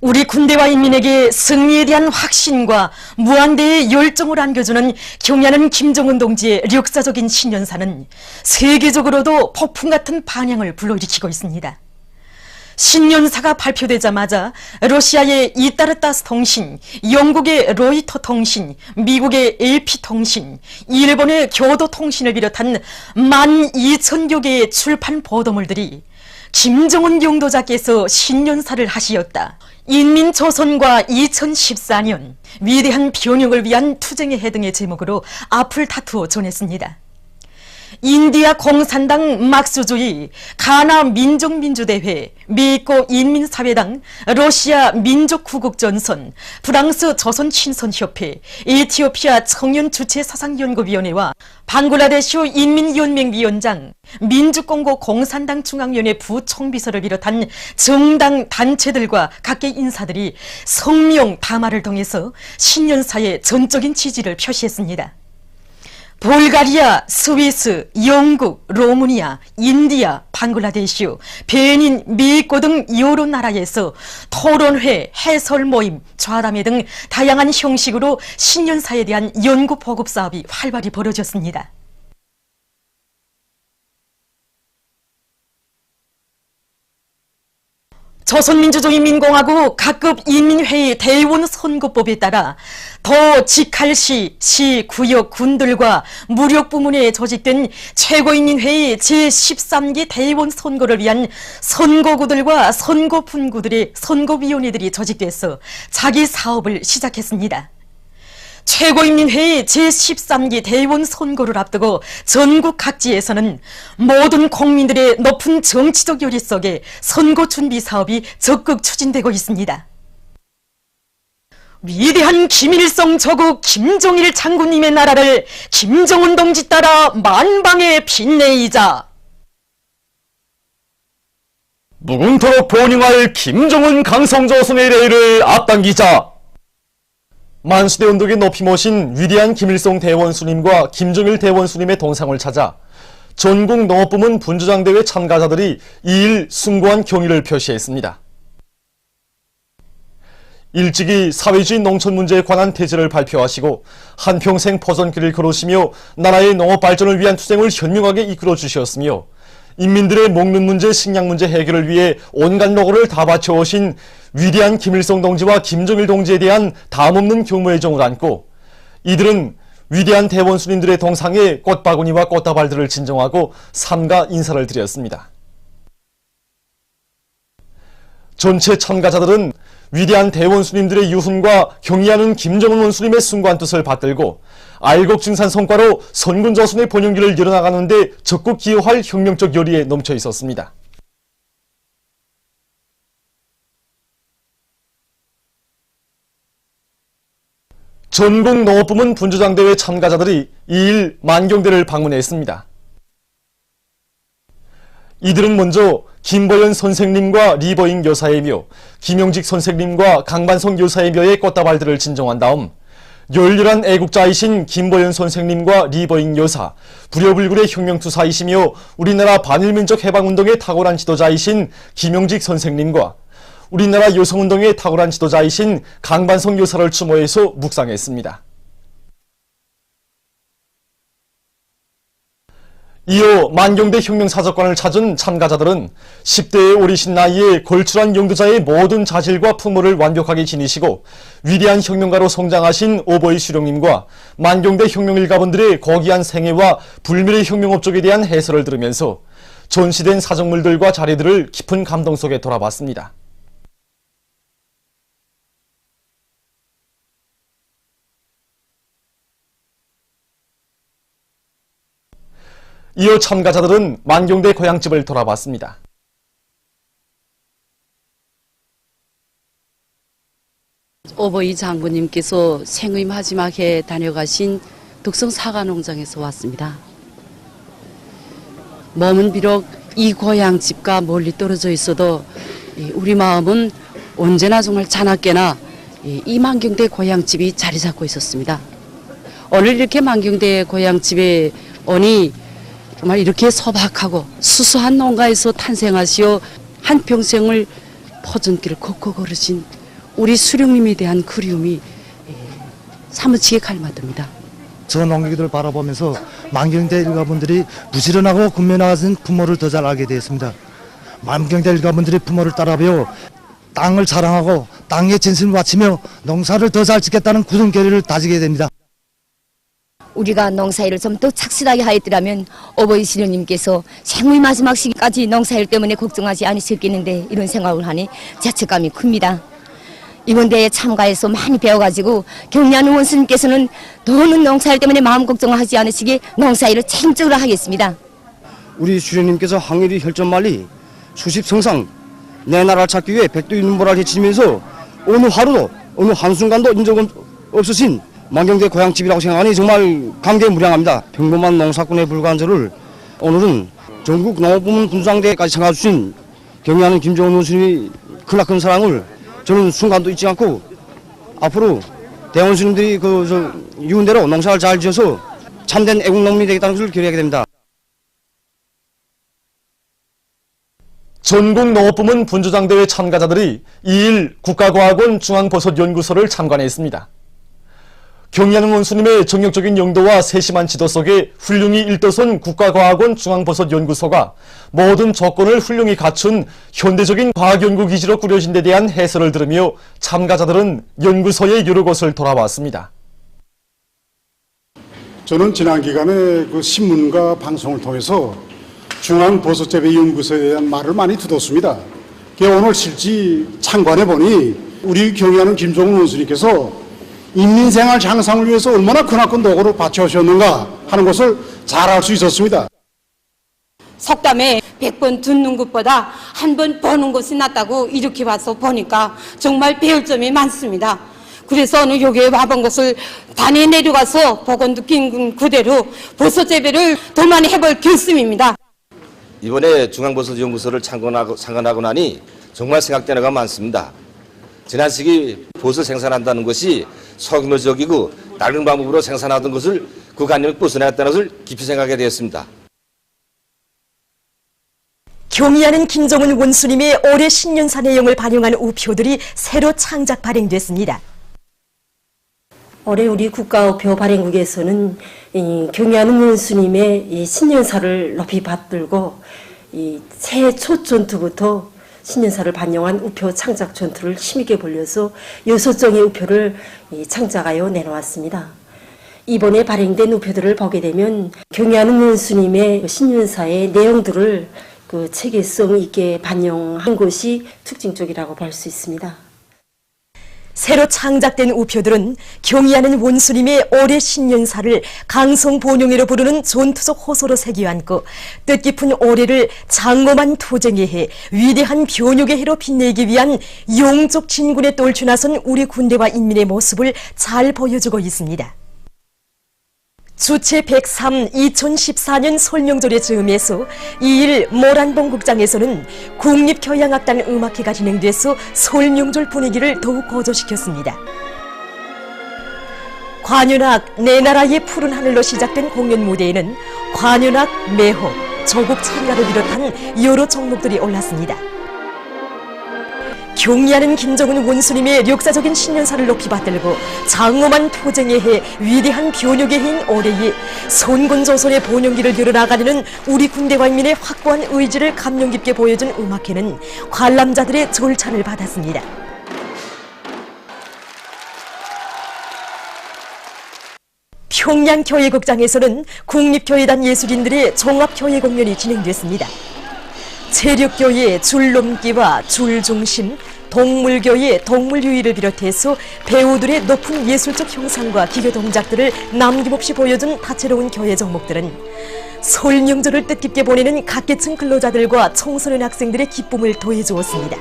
우리 군대와 인민에게 승리에 대한 확신과 무한대의 열정을 안겨주는 경애하는 김정은 동지의 역사적인 신년사는 세계적으로도 폭풍 같은 반향을 불러일으키고 있습니다. 신년사가 발표되자마자 러시아의 이따르타스 통신, 영국의 로이터 통신, 미국의 AP 통신, 일본의 교도 통신을 비롯한 12,000여 개의 출판 보도물들이 김정은 영도자께서 신년사를 하시었다. 인민조선과 2014년 위대한 변혁을 위한 투쟁의 해 등의 제목으로 앞을 다투어 전했습니다. 인디아 공산당 막스주의, 가나 민족민주대회, 미코 인민사회당, 러시아 민족구국전선, 프랑스 조선친선협회, 에티오피아 청년주체사상연구위원회와 방글라데시 인민연맹위원장, 민주공고 공산당 중앙위원회 부총비서를 비롯한 정당 단체들과 각계 인사들이 성명 담화를 통해서 신년사에 전적인 지지를 표시했습니다. 불가리아, 스위스, 영국, 로마니아, 인디아, 방글라데시, 베닌, 미코 등 여러 나라에서 토론회, 해설 모임, 좌담회 등 다양한 형식으로 신년사에 대한 연구 보급 사업이 활발히 벌어졌습니다. 조선민주주의인민공화국 각급 인민회의 대의원 선거법에 따라 더 직할시, 시, 구역, 군들과 무력부문에 조직된 최고인민회의 제13기 대의원 선거를 위한 선거구들과 선거분구들의 선거위원회들이 조직돼서 자기 사업을 시작했습니다. 최고인민회의 제13기 대의원 선거를 앞두고 전국 각지에서는 모든 국민들의 높은 정치적 요리 속에 선거 준비 사업이 적극 추진되고 있습니다. 위대한 김일성 조국 김정일 장군님의 나라를 김정은 동지 따라 만방에 빛내이자. 무궁토록 번영할 김정은 강성조선의 레일을 앞당기자. 만수대 운동에 높이 모신 위대한 김일성 대원수님과 김정일 대원수님의 동상을 찾아 전국 농업부문 분주장대회 참가자들이 2일 숭고한 경의를 표시했습니다. 일찍이 사회주의 농촌 문제에 관한 태제를 발표하시고 한평생 포선길을 걸으시며 나라의 농업 발전을 위한 투쟁을 현명하게 이끌어 주셨으며 인민들의 먹는 문제, 식량 문제 해결을 위해 온갖 노고를 다 바쳐오신 위대한 김일성 동지와 김정일 동지에 대한 담없는 경무의 정을 안고 이들은 위대한 대원수님들의 동상에 꽃바구니와 꽃다발들을 진정하고 삼가 인사를 드렸습니다. 전체 참가자들은 위대한 대원수님들의 유훈과 경의하는 김정은 원수님의 숭고한 뜻을 받들고 알곡증산 성과로 선군조선의 번영기를 열어나가는 데 적극 기여할 혁명적 열의에 넘쳐 있었습니다. 전국 농업부문 분주장대회 참가자들이 2일 만경대를 방문했습니다. 이들은 먼저 김보연 선생님과 리버잉 여사의 묘, 김영직 선생님과 강반성 여사의 묘에 꽃다발들을 진정한 다음 열렬한 애국자이신 김보연 선생님과 리버잉 여사, 불여불굴의 혁명투사이시며 우리나라 반일민족 해방운동의 탁월한 지도자이신 김영직 선생님과 우리나라 여성운동의 탁월한 지도자이신 강반성 여사를 추모해서 묵상했습니다. 이어 만경대 혁명사적관을 찾은 참가자들은 10대의 어리신 나이에 걸출한 영도자의 모든 자질과 풍모를 완벽하게 지니시고 위대한 혁명가로 성장하신 오버이 수령님과 만경대 혁명일가분들의 고귀한 생애와 불멸의 혁명업적에 대한 해설을 들으면서 전시된 사적물들과 자료들을 깊은 감동 속에 돌아봤습니다. 이어 참가자들은 만경대 고향집을 돌아봤습니다. 오버이 장군님께서 생의 마지막 해 다녀가신 덕성 사과농장에서 왔습니다. 몸은 비록 이 고향집과 멀리 떨어져 있어도 우리 마음은 언제나 정말 자나깨나 이 만경대 고향집이 자리 잡고 있었습니다. 오늘 이렇게 만경대 고향집에 오니 정말 이렇게 소박하고 수수한 농가에서 탄생하시어 한평생을 포전길을 걷고 걸으신 우리 수령님에 대한 그리움이 사무치게 갈망됩니다. 저 농객들을 바라보면서 만경대 일가분들이 부지런하고 근면하신 부모를 더 잘 알게 되었습니다. 만경대 일가분들이 부모를 따라 배워 땅을 사랑하고 땅에 진심을 바치며 농사를 더 잘 짓겠다는 굳은 결의를 다지게 됩니다. 우리가 농사일을 좀 더 착실하게 하였더라면 어버이 신령님께서 생의 마지막 시기까지 농사일 때문에 걱정하지 않으셨겠는데 이런 생각을 하니 자책감이 큽니다. 이번 대회에 참가해서 많이 배워가지고 경리하는 원수님께서는 더는 농사일 때문에 마음 걱정하지 않으시게 농사일을 책임적으로 하겠습니다. 우리 주령님께서 항일이 혈전말리 수십 성상 내 나라를 찾기 위해 백두의 눈보라를 헤치면서 어느 하루도 어느 한순간도 인적 없으신 만경대 고향집이라고 생각하니 정말 감개무량합니다. 평범한 농사꾼에 불과한 저를 오늘은 전국 농업부문 군수상대까지 참가해주신 경리하는 김정은 원수님이 크나큰 사랑을 저는 순간도 잊지 않고 앞으로 대원수님들이 유은대로 농사를 잘 지어서 참된 애국농민이 되겠다는 것을 결의하게 됩니다. 전국 농업부문 분주장대회 참가자들이 2일 국가과학원 중앙버섯연구소를 참관했습니다. 경리하는 원수님의 정력적인 용도와 세심한 지도 속에 훌륭히 일떠선 국가과학원 중앙버섯연구소가 모든 조건을 훌륭히 갖춘 현대적인 과학연구기지로 꾸려진 데 대한 해설을 들으며 참가자들은 연구소의 여러 곳을 돌아왔습니다. 저는 지난 기간에 그 신문과 방송을 통해서 중앙버섯재배연구소에 대한 말을 많이 듣었습니다. 오늘 실제 참관해 보니 우리 경리하는 김종은 원수님께서 인민생활 향상을 위해서 얼마나 크나큰 노고를 바쳐오셨는가 하는 것을 잘 알 수 있었습니다. 속담에 100번 듣는 것보다 한 번 보는 것이 낫다고 이렇게 와서 보니까 정말 배울 점이 많습니다. 그래서 오늘 여기에 와본 것을 단에 내려가서 보고 느낀 그대로 버섯 재배를 더 많이 해볼 결심입니다. 이번에 중앙버섯연구소를 참관하고 나니 정말 생각되는 거 많습니다. 지난 시기 버섯 생산한다는 것이 소규모적이고 다른 방법으로 생산하던 것을 그 관념을 벗어났다는 것을 깊이 생각하게 되었습니다. 경의하는 김정은 원수님의 올해 신년사 내용을 반영한 우표들이 새로 창작 발행됐습니다. 올해 우리 국가우표 발행국에서는 경의하는 원수님의 신년사를 높이 받들고 새해 첫 전투부터 신년사를 반영한 우표 창작 전투를 힘있게 벌려서 6종의 우표를 창작하여 내놓았습니다. 이번에 발행된 우표들을 보게 되면 경의하는 원수님의 신년사의 내용들을 그 체계성 있게 반영한 것이 특징적이라고 볼 수 있습니다. 새로 창작된 우표들은 경의하는 원수님의 올해 신년사를 강성본용회로 부르는 전투적 호소로 새겨안고 뜻깊은 올해를 장엄한 투쟁의 해, 위대한 변혁의 해로 빛내기 위한 용족 진군에 떨쳐 나선 우리 군대와 인민의 모습을 잘 보여주고 있습니다. 주체 103 2014년 설명절의 즈음에서 2일 모란봉 극장에서는 국립교향악단 음악회가 진행돼서 설명절 분위기를 더욱 고조시켰습니다. 관현악 내 나라의 푸른 하늘로 시작된 공연 무대에는 관현악, 매호, 조국 찬가를 비롯한 여러 종목들이 올랐습니다. 경의하는 김정은 원수님의 역사적인 신년사를 높이 받들고 장엄한 투쟁의 해, 위대한 변혁의 해인 올해에 선군조선의 본영기를 열어나가려는 우리 군대와 인민의 확고한 의지를 감명 깊게 보여준 음악회는 관람자들의 절찬을 받았습니다. 평양교회극장에서는 국립교회단 예술인들의 종합교회 공연이 진행됐습니다. 체력교회 줄넘기와 줄중심, 동물교회 동물유의를 비롯해서 배우들의 높은 예술적 형상과 기교 동작들을 남김없이 보여준 다채로운 교회 종목들은 설 명절을 뜻깊게 보내는 각계층 근로자들과 청소년 학생들의 기쁨을 더해주었습니다.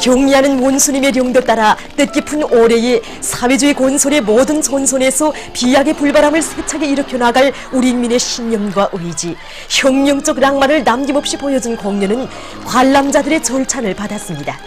경의하는 원수님의 용도 따라 뜻깊은 올해에 사회주의 건설의 모든 전선에서 비약의 불바람을 세차게 일으켜 나갈 우리 인민의 신념과 의지, 혁명적 낭만을 남김없이 보여준 공연은 관람자들의 절찬을 받았습니다.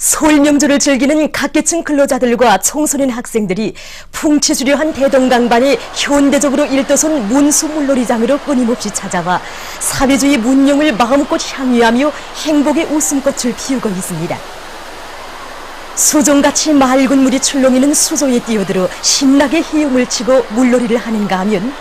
설 명절을 즐기는 각계층 근로자들과 청소년 학생들이 풍치수려한 대동강반의 현대적으로 일도선 문수물놀이장으로 끊임없이 찾아와 사회주의 문명을 마음껏 향유하며 행복의 웃음꽃을 피우고 있습니다. 수종같이 맑은 물이 출렁이는 수조에 뛰어들어 신나게 헤엄을 치고 물놀이를 하는가 하면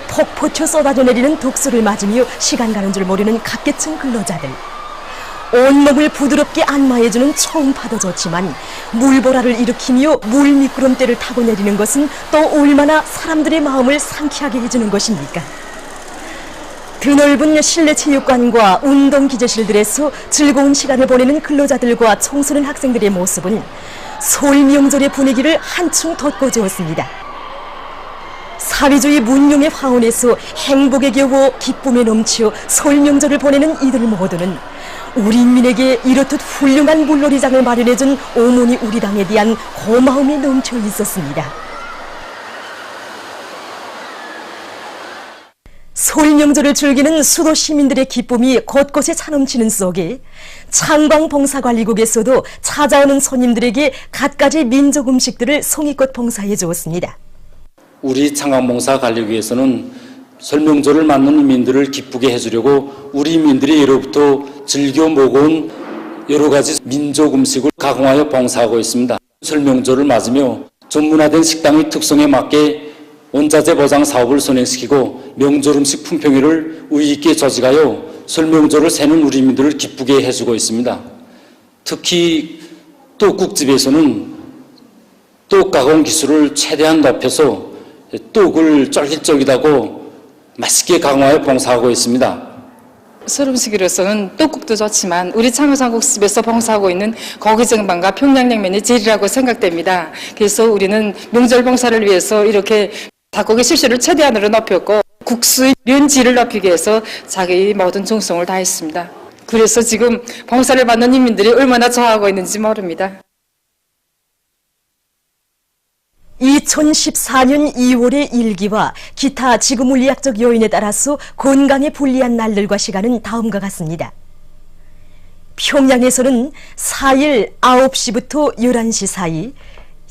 폭포쳐 쏟아져 내리는 독수를 맞으며 시간 가는 줄 모르는 각계층 근로자들. 온몸을 부드럽게 안마해주는 초음파도 좋지만 물보라를 일으키며 물미끄럼대를 타고 내리는 것은 또 얼마나 사람들의 마음을 상쾌하게 해주는 것입니까? 드넓은 실내 체육관과 운동기저실들에서 즐거운 시간을 보내는 근로자들과 청소년 학생들의 모습은 설 명절의 분위기를 한층 돋궈주었습니다. 사회주의 문명의 화원에서 행복에 겨워 기쁨에 넘치어 설 명절을 보내는 이들 모두는 우리 인민에게 이렇듯 훌륭한 물놀이장을 마련해준 어머니 우리 당에 대한 고마움이 넘쳐 있었습니다. 설 명절을 즐기는 수도 시민들의 기쁨이 곳곳에 차넘치는 속에 창광봉사관리국에서도 찾아오는 손님들에게 갖가지 민족 음식들을 성의껏 봉사해 주었습니다. 우리 창광봉사관리국에서는 설 명절을 맞는 인민들을 기쁘게 해주려고 우리 인민들이 예로부터 즐겨 먹어온 여러 가지 민족 음식을 가공하여 봉사하고 있습니다. 설 명절을 맞으며 전문화된 식당의 특성에 맞게 원자재 보장 사업을 선행시키고 명절 음식 품평회를 의의있게 조직하여 설 명절을 새는 우리 인민들을 기쁘게 해주고 있습니다. 특히 떡국집에서는 떡 가공 기술을 최대한 높여서 떡을 쫄깃쫄깃하고 맛있게 가공하여 봉사하고 있습니다. 설 음식으로서는 떡국도 좋지만 우리 창어장국집에서 봉사하고 있는 고기쟁반과 평양냉면이 제일이라고 생각됩니다. 그래서 우리는 명절 봉사를 위해서 이렇게 닭고기 실수를 최대한으로 높였고 국수의 면질을 높이기 위해서 자기 모든 정성을 다했습니다. 그래서 지금 봉사를 받는 인민들이 얼마나 좋아하고 있는지 모릅니다. 2014년 2월의 일기와 기타 지구물리학적 요인에 따라서 건강에 불리한 날들과 시간은 다음과 같습니다. 평양에서는 4일 9시부터 11시 사이,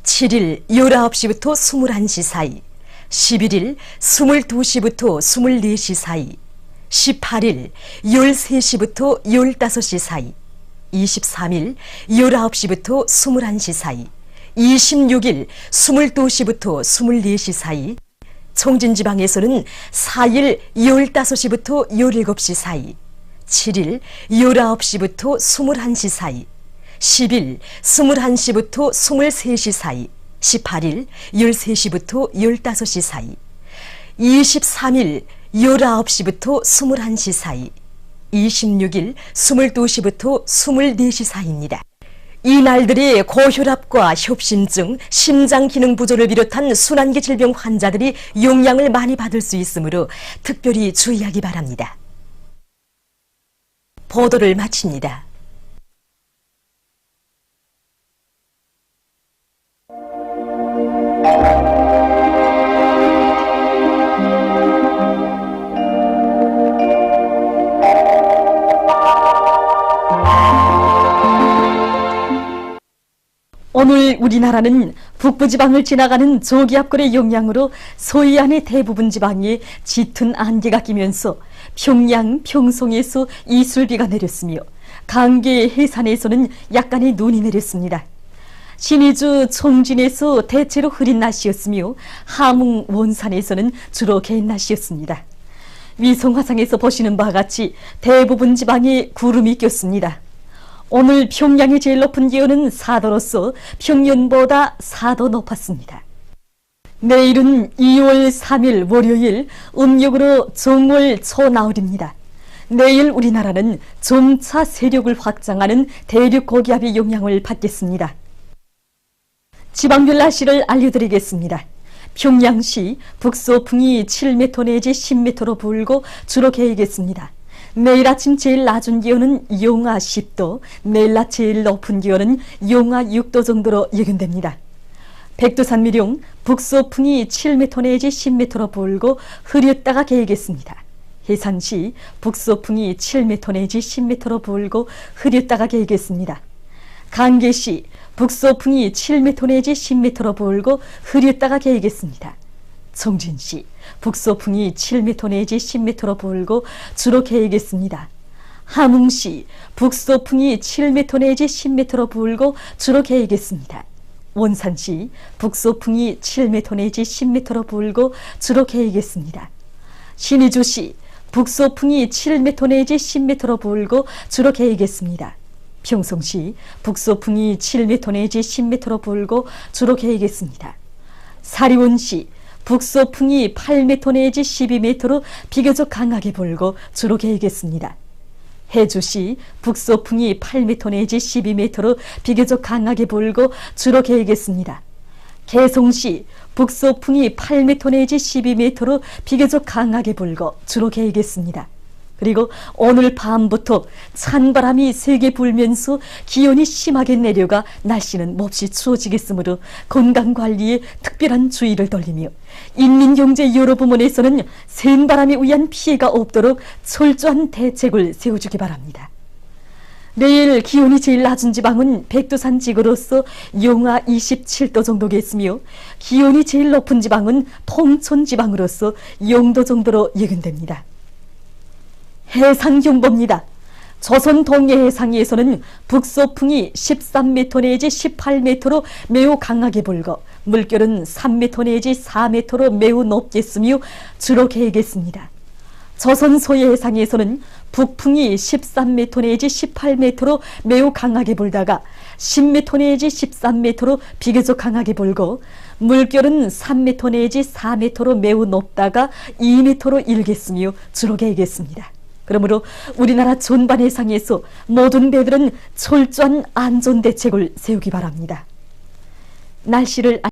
7일 19시부터 21시 사이, 11일 22시부터 24시 사이, 18일 13시부터 15시 사이, 23일 19시부터 21시 사이, 26일 22시부터 24시 사이, 청진지방에서는 4일 15시부터 17시 사이, 7일 19시부터 21시 사이, 10일 21시부터 23시 사이, 18일 13시부터 15시 사이, 23일 19시부터 21시 사이, 26일 22시부터 24시 사이입니다. 이 날들이 고혈압과 협심증, 심장기능 부조를 비롯한 순환기 질병 환자들이 영향을 많이 받을 수 있으므로 특별히 주의하기 바랍니다. 보도를 마칩니다. 오늘 우리나라는 북부지방을 지나가는 저기압골의 영향으로 서해안의 대부분 지방에 짙은 안개가 끼면서 평양, 평송에서 이슬비가 내렸으며 강계, 해산에서는 약간의 눈이 내렸습니다. 신의주, 청진에서 대체로 흐린 날씨였으며 함흥, 원산에서는 주로 개인 날씨였습니다. 위성화상에서 보시는 바와 같이 대부분 지방에 구름이 꼈습니다. 오늘 평양의 제일 높은 기온은 4도로서 평년보다 4도 높았습니다. 내일은 2월 3일 월요일 음력으로 정월 초나흘입니다. 내일 우리나라는 점차 세력을 확장하는 대륙 고기압의 영향을 받겠습니다. 지방별 날씨를 알려드리겠습니다. 평양시 북서풍이 7m 내지 10m로 불고 주로 개이겠습니다. 내일 아침 제일 낮은 기온은 영하 10도, 내일 낮 제일 높은 기온은 영하 6도 정도로 예견됩니다. 백두산미령 북서풍이 7m 내지 10m로 불고 흐렸다가 개이겠습니다. 해산시 북서풍이 7m 내지 10m로 불고 흐렸다가 개이겠습니다. 강계시 북소풍이 7m 내지 10m로 불고 흐렸다가 개겠습니다. 청진시 북소풍이 7m 내지 10m로 불고 주로 개겠습니다. 함흥시 북소풍이 7m 내지 10m로 불고 주로 개겠습니다. 원산시 북소풍이 7m 내지 10m로 불고 주로 개겠습니다. 신의주시 북소풍이 7m 내지 10m로 불고 주로 개겠습니다. 평성시 북소풍이 7m 내지 10m로 불고 주로 개겠습니다. 사리원시 북소풍이 8m 내지 12m로 비교적 강하게 불고 주로 개겠습니다. 해주시 북소풍이 8m 내지 12m로 비교적 강하게 불고 주로 개겠습니다. 개성시 북소풍이 8m 내지 12m로 비교적 강하게 불고 주로 개겠습니다. 그리고 오늘 밤부터 찬바람이 세게 불면서 기온이 심하게 내려가 날씨는 몹시 추워지겠으므로 건강관리에 특별한 주의를 돌리며 인민경제 여러 부문에서는 센바람에 의한 피해가 없도록 철저한 대책을 세워주기 바랍니다. 내일 기온이 제일 낮은 지방은 백두산 지구로서 영하 27도 정도겠으며 기온이 제일 높은 지방은 통천 지방으로서 0도 정도로 예견됩니다. 해상경보입니다. 조선 동해해상에서는 북소풍이 13m 내지 18m로 매우 강하게 불고 물결은 3m 내지 4m로 매우 높겠으며 주로 개겠습니다. 조선 소해해상에서는 북풍이 13m 내지 18m로 매우 강하게 불다가 10m 내지 13m로 비교적 강하게 불고 물결은 3m 내지 4m로 매우 높다가 2m로 일겠으며 주로 개겠습니다. 그러므로 우리나라 전반해상에서 모든 배들은 철저한 안전대책을 세우기 바랍니다. 날씨를